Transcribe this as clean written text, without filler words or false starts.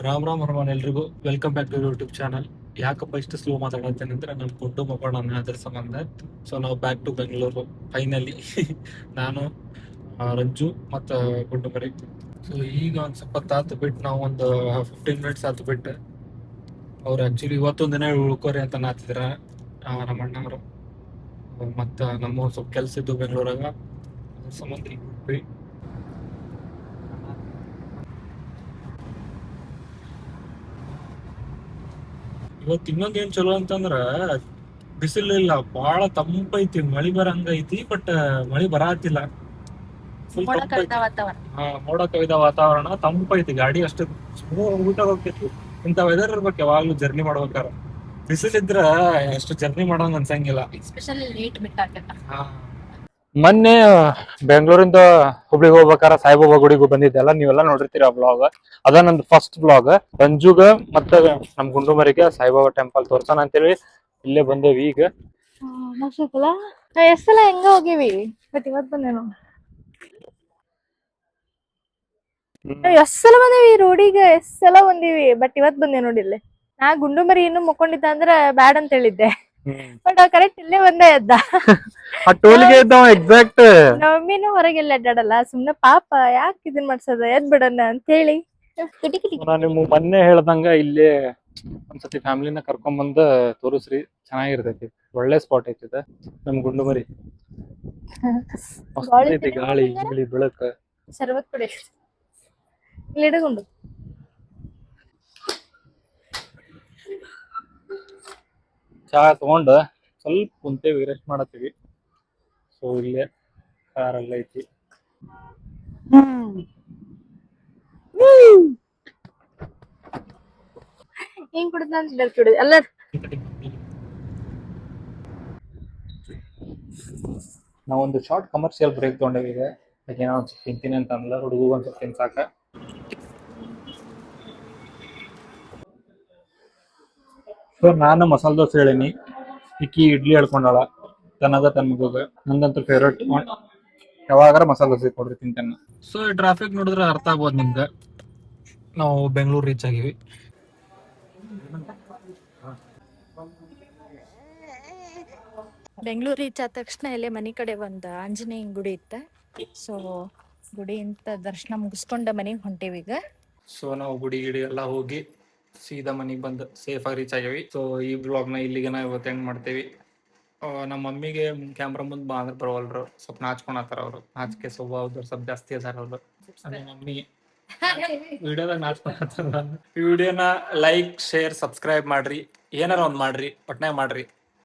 ರಾಮ್ ರಾಮ್ ಹನುಮಾನ್ ಎಲ್ರಿಗೂ welcome back to YouTube channel. ಯಾಕಪ್ಪ ಇಷ್ಟು ಸ್ಲೋ ಮಾತಾಡತ್ತೇನೆ ಅಂದ್ರೆ ನಮ್ಮ ಗುಡ್ಡು ಮಕ್ಕಳು ಅದ್ರ ಸಂಬಂಧ. ಸೊ ನಾವು ಬ್ಯಾಕ್ ಟು ಬೆಂಗಳೂರು ಫೈನಲಿ. ನಾನು ರಂಜು ಮತ್ತು ಗುಡ್ಡು ಮರಿ. ಸೊ ಈಗ ಒಂದು ಸ್ವಲ್ಪ ತಾತು ಬಿಟ್ಟು ನಾವು ಒಂದು 15 ಮಿನಿಟ್ಸ್ ಆತು ಬಿಟ್ಟು ಅವ್ರು ಆ್ಯಕ್ಚುಲಿ ಇವತ್ತೊಂದು ದಿನ ಉಳ್ಕೋರಿ ಅಂತ ನಾತಿದ್ರ ನಮ್ಮ ಅಣ್ಣವರು. ಮತ್ತು ನಮ್ಮ ಸ್ವಲ್ಪ ಕೆಲಸ ಇದ್ದು ಬೆಂಗಳೂರಾಗ, ಅದ್ರ ಸಂಬಂಧ ಈಗ ಬಿಟ್ವಿ. ಇವತ್ತು ಇನ್ನೊಂದ್ ಏನ್ ಚಲೋ ಅಂತಂದ್ರ ಬಿಸಿಲಿಲ್ಲ, ಬಾಳ ತಂಪೈತಿ, ಮಳಿ ಬರಂಗ ಐತಿ. ಬಟ್ ಮಳಿ ಬರಾತಿಲ್ಲ, ಫುಲ್ ಮೋಡ ಕವಿದ ತಂಪೈತಿ. ವಾತಾವರಣ. ಮೋಡ ಕವಿದ ವಾತಾವರಣ, ತಂಪೈತಿ. ಗಾಡಿ ಅಷ್ಟು ಊಟ ಹೋಗ್ತೈತಿ. ಇಂಥ ವೆದರ್ ಇರ್ಬೇಕು ಯಾವಾಗ್ಲೂ ಜರ್ನಿ ಮಾಡ್ಬೇಕಾರ. ಬಿಸಿಲಿದ್ರ ಅಷ್ಟು ಜರ್ನಿ ಮಾಡೋಂಗ್ ಅನ್ಸಂಗಿಲ್ಲ. ಎಸ್ಪೆಷಲಿ ಲೇಟ್ ಬಿಟ್ಟಾಗಲ್ಲ. ಮೊನ್ನೆ ಬೆಂಗಳೂರಿಂದ ಹುಬ್ಳಿಗೆ ಹೋಗ್ಬೇಕಾರ ಸಾಯಿಬಾಬಾ ಗುಡಿಗೂ ಬಂದಿದ್ದೆಲ್ಲ, ನೀವೆಲ್ಲ ನೋಡಿರ್ತೀರ ಆ ಬ್ಲಾಗ್. ಅದ ನಂದು ಫಸ್ಟ್ ಬ್ಲಾಗ್. ರಂಜುಗ ಮತ್ತ ನಮ್ ಗುಂಡುಮರಿಗೆ ಸಾಯಿಬಾಬಾ ಟೆಂಪಲ್ ತೋರ್ಸೋಣ ಅಂತೇಳಿ ಇಲ್ಲೇ ಬಂದೇವಿ ಈಗ. ಮಸ್ತಿತ್ತಲ್ಲ. ಎಷ್ಟ್ ಸಲ ಹೆಂಗ ಹೋಗಿವಿ, ಬಟ್ ಇವತ್ ಬಂದೇನು. ಎಷ್ಟ್ ಸಲ ಬಂದೇವಿ ರೋಡಿಗೆ, ಎಷ್ಟ್ ಸಲ ಬಂದೀವಿ, ಬಟ್ ಇವತ್ ಬಂದೆ ನೋಡಿಲ್ಲೇ. ನಾ ಗುಂಡು ಮರಿ ಇನ್ನು ಮುಕ್ಕೊಂಡಿದ್ದ ಅಂದ್ರ ಬ್ಯಾಡ್ ಅಂತ ಹೇಳಿದ್ದೆ, ಬಟ್ ಕರೆಕ್ಟ್ ಇಲ್ಲೇ ಬಂದೇ ಎದ್ದ. ಆ ಟೋಲ್ಗೆ ಇದ್ದಾವ ಎಕ್ಸಾಕ್ಟ್. ನಮ್ಮಿನೂ ಹೊರಗೆಲ್ಲ ಅಡ್ಡಾಡಲ್ಲ, ಸುಮ್ನೆ ಪಾಪ ಯಾಕೆ ಇದನ್ ಮಾಡ್ಸದ, ಎದ್ ಬಿಡಣ ಅಂತ ಹೇಳಿ. ಕಿಟಿ ಕಿಟಿ ನಾನು ನಿಮ್ಗೆ ಮೊನ್ನೆ ಹೇಳ್ದಂಗ ಇಲ್ಲೇ ಒಂದ್ಸತಿ ಫ್ಯಾಮಿಲಿನ ಕರ್ಕೊಂಡ್ ಬಂದ ತೋರಿಸ್ರಿ, ಚೆನ್ನಾಗಿರ್ತೈತಿ. ಒಳ್ಳೆ ಸ್ಪಾಟ್ ಐತಿ ಇದು. ನಮ್ ಗುಂಡು ಮರಿ ಮಸ್ತ್ ಐತಿ, ಗಾಳಿ ಗಿಳಿ ಬೆಳಕ. ಸರ್ವತ್ ಕೊಡಿ ಇಲ್ಲಿ ಹಿಡಗುಂಡು. ಚಾ ತಗೊಂಡ ಸ್ವಲ್ಪ ಕುಂತೇವಿ, ರೆಸ್ಟ್ ಮಾಡತ್ತೀವಿ. ಸೊ ಇಲ್ಲೇ ಕಾರ್ ಎಲ್ಲ ಐತಿ. ಹಿಂಗ್ ಕುಡಿದ ಅಂತ ಕುಡಿದ ಅಲ್ಲ. ನಾವೊಂದು ಶಾರ್ಟ್ ಕಮರ್ಷಿಯಲ್ ಬ್ರೇಕ್ ತಗೊಂಡೇವಿ ಈಗ. ಏನೋ ಒಂದ್ ಸ್ವಲ್ಪ ತಿಂತೀನಿ ಅಂತ ಅಂದ್ಲ, ಹುಡುಗ ಒಂದ್ ಸ್ವಲ್ಪ ತಿನ್ಸಾಕ. ಸೊ ನಾನು ಮಸಾಲೆ ದೋಸೆ ಹೇಳೀನಿ, ಇಕ್ಕಿ ಇಡ್ಲಿ ಹೇಳ್ಕೊಂಡಾಳ, ತನ್ನದ ತನ್ನ ಮಗುಗ. ನಂದಂತೂ ಫೇವ್ರೇಟ್, ಯಾವಾಗಾರ ಮಸಾಲೆ ದೋಸೆ ಕೊಡ್ರಿ ತಿಂತೇನೆ. ಸೊ ಟ್ರಾಫಿಕ್ ನೋಡಿದ್ರೆ ಅರ್ಥ ಆಗ್ಬೋದು ನಿಮ್ಗೆ, ನಾವು ಬೆಂಗಳೂರು ರೀಚ್ ಆಗಿವಿ. ಬೆಂಗಳೂರು ರೀಚ್ ಆದ ತಕ್ಷಣ ಇಲ್ಲೇ ಮನಿ ಕಡೆ ಒಂದ್ ಆಂಜನೇಯನ್ ಗುಡಿ ಇತ್ತ. ಸೊ ಗುಡಿಯಿಂದ ದರ್ಶನ ಮುಗಿಸ್ಕೊಂಡ ಮನೆಗೆ ಹೊಂಟೇವಿ ಈಗ. ಸೊ ನಾವು ಗುಡಿ ಗಿಡಿ ಎಲ್ಲ ಹೋಗಿ ಸೀದಾ ಮನೆಗೆ ಬಂದು ಸೇಫ್ ಆಗಿ ರೀಚ್ ಆಗಿವಿ. ಸೊ ಈ ಬ್ಲಾಗ್ನ ಇಲ್ಲಿಗೆ ನಾವು ಇವತ್ತು ಎಂಡ್ ಮಾಡ್ತೇವಿ. ನಮ್ಮ ಮಮ್ಮಿಗೆ ಕ್ಯಾಮ್ರಾ ಮುಂದೆ ಬಾ ಅಂದ್ರೆ ಬರೋಲ್ರು, ಸ್ವಲ್ಪ ನಾಚ್ಕೊಳತ್ತಾರ ಅವರು. ನಾಚಿಕೆ ಸ್ವಭಾವದವ್ರು ಸ್ವಲ್ಪ ಜಾಸ್ತಿ ಅದಾರ ಅವರು. ನಮ್ಮ ಮಮ್ಮಿ ವಿಡಿಯೋದಾಗ ನಾಚ್ಕೊಳತ್ತಾರ. ಈ ವಿಡಿಯೋನ ಲೈಕ್, ಶೇರ್, ಸಬ್ಸ್ಕ್ರೈಬ್ ಮಾಡ್ರಿ, ಏನಾರ ಒಂದ್ ಮಾಡ್ರಿ, ಒಟ್ನಾಗ ಮಾಡ್ರಿ.